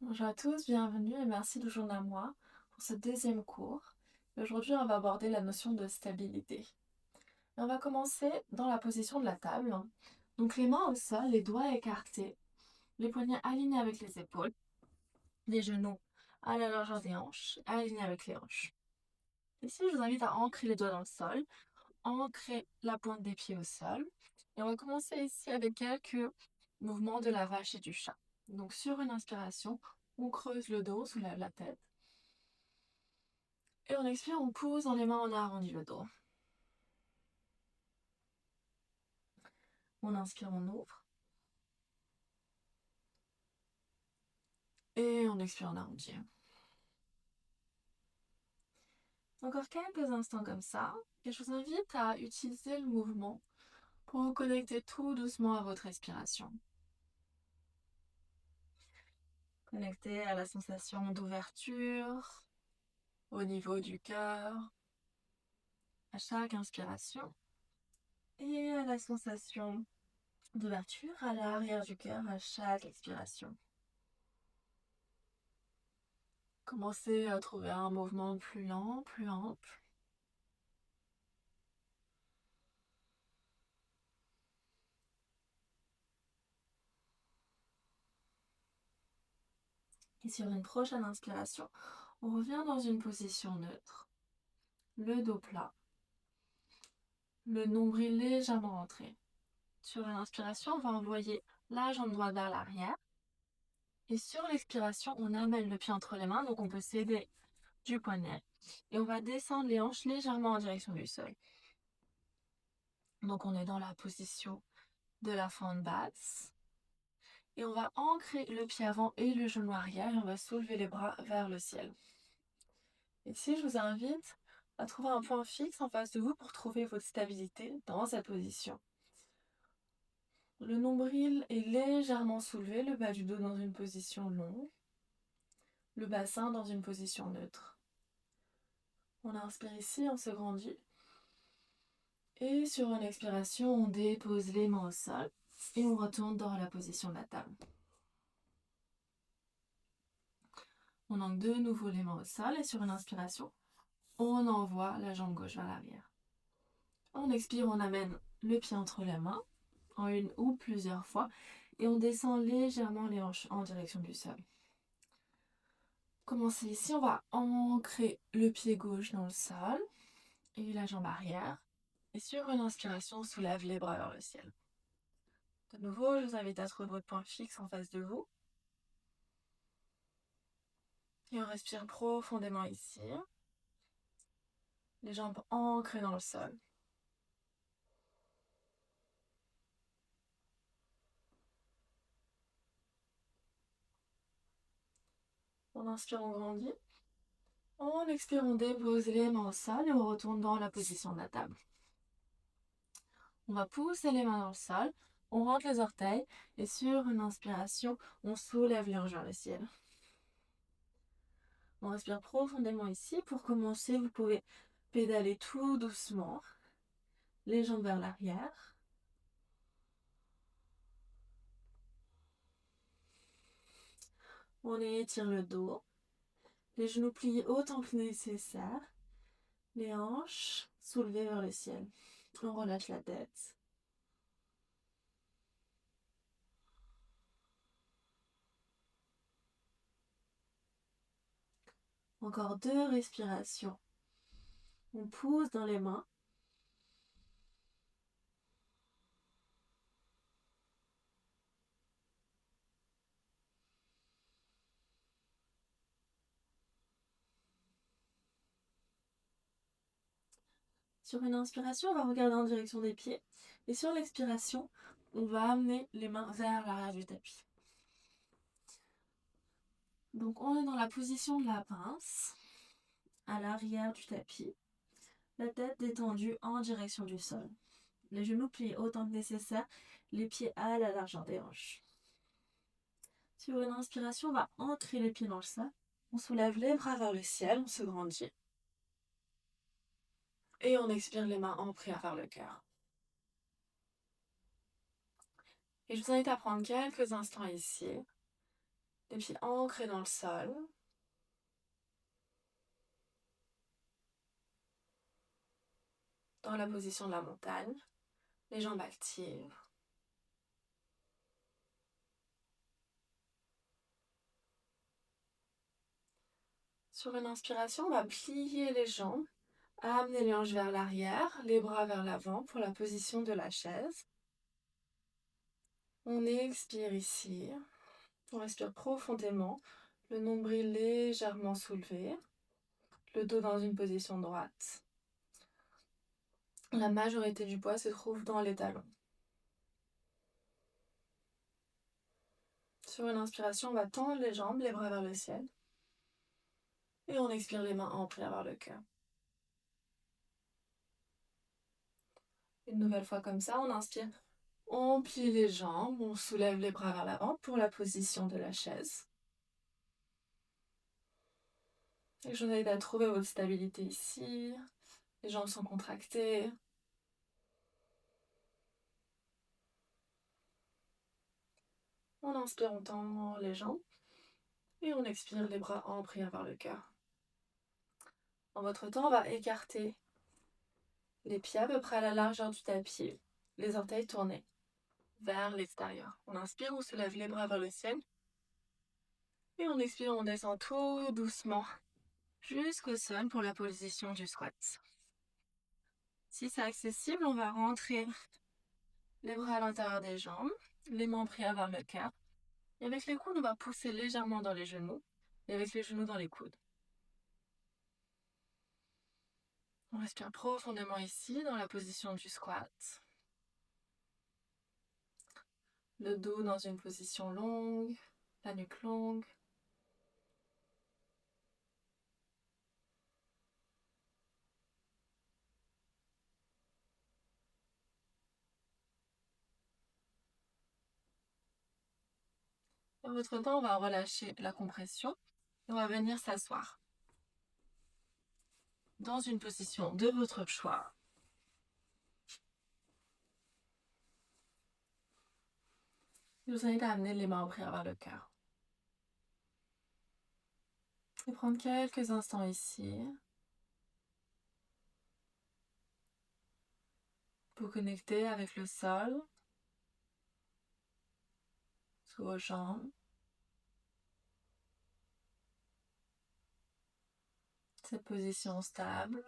Bonjour à tous, bienvenue et merci de joindre à moi pour ce deuxième cours. Et aujourd'hui, on va aborder la notion de stabilité. Et on va commencer dans la position de la table. Donc les mains au sol, les doigts écartés, les poignets alignés avec les épaules, les genoux à la largeur des hanches, alignés avec les hanches. Ici, je vous invite à ancrer les doigts dans le sol, ancrer la pointe des pieds au sol. Et on va commencer ici avec quelques mouvements de la vache et du chat. Donc sur une inspiration, on creuse le dos, on soulève la tête. Et on expire, on pousse dans les mains, on arrondit le dos. On inspire, on ouvre. Et on expire, on arrondit. Encore quelques instants comme ça. Et je vous invite à utiliser le mouvement pour vous connecter tout doucement à votre respiration. Connecter à la sensation d'ouverture, au niveau du cœur, à chaque inspiration. Et à la sensation d'ouverture à l'arrière du cœur à chaque expiration. Commencez à trouver un mouvement plus lent, plus ample. Et sur une prochaine inspiration, on revient dans une position neutre. Le dos plat. Le nombril légèrement rentré. Sur une inspiration, on va envoyer la jambe droite vers l'arrière. Et sur l'expiration, on amène le pied entre les mains, donc on peut s'aider du poignet. Et on va descendre les hanches légèrement en direction du sol. Donc on est dans la position de la fente basse. Et on va ancrer le pied avant et le genou arrière et on va soulever les bras vers le ciel. Ici, je vous invite à trouver un point fixe en face de vous pour trouver votre stabilité dans cette position. Le nombril est légèrement soulevé, le bas du dos dans une position longue, le bassin dans une position neutre. On inspire ici, on se grandit. Et sur une expiration, on dépose les mains au sol et on retourne dans la position de la table. On ancre de nouveau les mains au sol et sur une inspiration, on envoie la jambe gauche vers l'arrière. On expire, on amène le pied entre les mains, en une ou plusieurs fois, et on descend légèrement les hanches en direction du sol. Commencez ici, on va ancrer le pied gauche dans le sol et la jambe arrière. Et sur une inspiration, on soulève les bras vers le ciel. De nouveau, je vous invite à trouver votre point fixe en face de vous. Et on respire profondément ici. Les jambes ancrées dans le sol. On inspire, on grandit. On expire, on dépose les mains au sol et on retourne dans la position de la table. On va pousser les mains dans le sol, on rentre les orteils et sur une inspiration, on soulève les hanches vers le ciel. On respire profondément ici. Pour commencer, vous pouvez pédaler tout doucement, les jambes vers l'arrière. On étire le dos, les genoux pliés autant que nécessaire, les hanches soulevées vers le ciel. On relâche la tête. Encore 2 respirations. On pousse dans les mains. Sur une inspiration, on va regarder en direction des pieds. Et sur l'expiration, on va amener les mains vers l'arrière du tapis. Donc on est dans la position de la pince, à l'arrière du tapis. La tête détendue en direction du sol. Les genoux pliés autant que nécessaire, les pieds à la largeur des hanches. Sur une inspiration, on va ancrer les pieds dans le sol. On soulève les bras vers le ciel, on se grandit. Et on expire les mains en prière vers le cœur. Et je vous invite à prendre quelques instants ici Les pieds ancrés dans le sol. Dans la position de la montagne. Les jambes actives. Sur une inspiration, on va plier les jambes, amener les hanches vers l'arrière, les bras vers l'avant pour la position de la chaise. On expire ici. On respire profondément, le nombril légèrement soulevé, le dos dans une position droite. La majorité du poids se trouve dans les talons. Sur une inspiration, on va tendre les jambes, les bras vers le ciel. Et on expire les mains en prière vers le cœur. Une nouvelle fois comme ça, on inspire, on plie les jambes, on soulève les bras vers l'avant pour la position de la chaise. Et je vous invite à trouver votre stabilité ici. Les jambes sont contractées. On inspire, on tend les jambes. Et on expire les bras en prière vers le cœur. En votre temps, on va écarter les pieds à peu près à la largeur du tapis. Les orteils tournés vers l'extérieur. On inspire, on soulève les bras vers le ciel. Et on expire, on descend tout doucement jusqu'au sol pour la position du squat. Si c'est accessible, on va rentrer les bras à l'intérieur des jambes, les mains en prière vers le cœur. Et avec les coudes, on va pousser légèrement dans les genoux. Et avec les genoux dans les coudes. On respire profondément ici, dans la position du squat. Le dos dans une position longue, la nuque longue. En votre temps, on va relâcher la compression et on va venir s'asseoir dans une position de votre choix. Je vous invite à amener les mains en prière vers le cœur. Et prendre quelques instants ici pour connecter avec le sol, sous vos jambes. Cette position stable.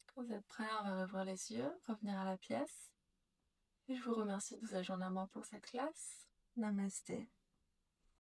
Quand vous êtes prêts, on va ouvrir les yeux, revenir à la pièce. Et je vous remercie de vous ajourner à moi pour cette classe. Namasté.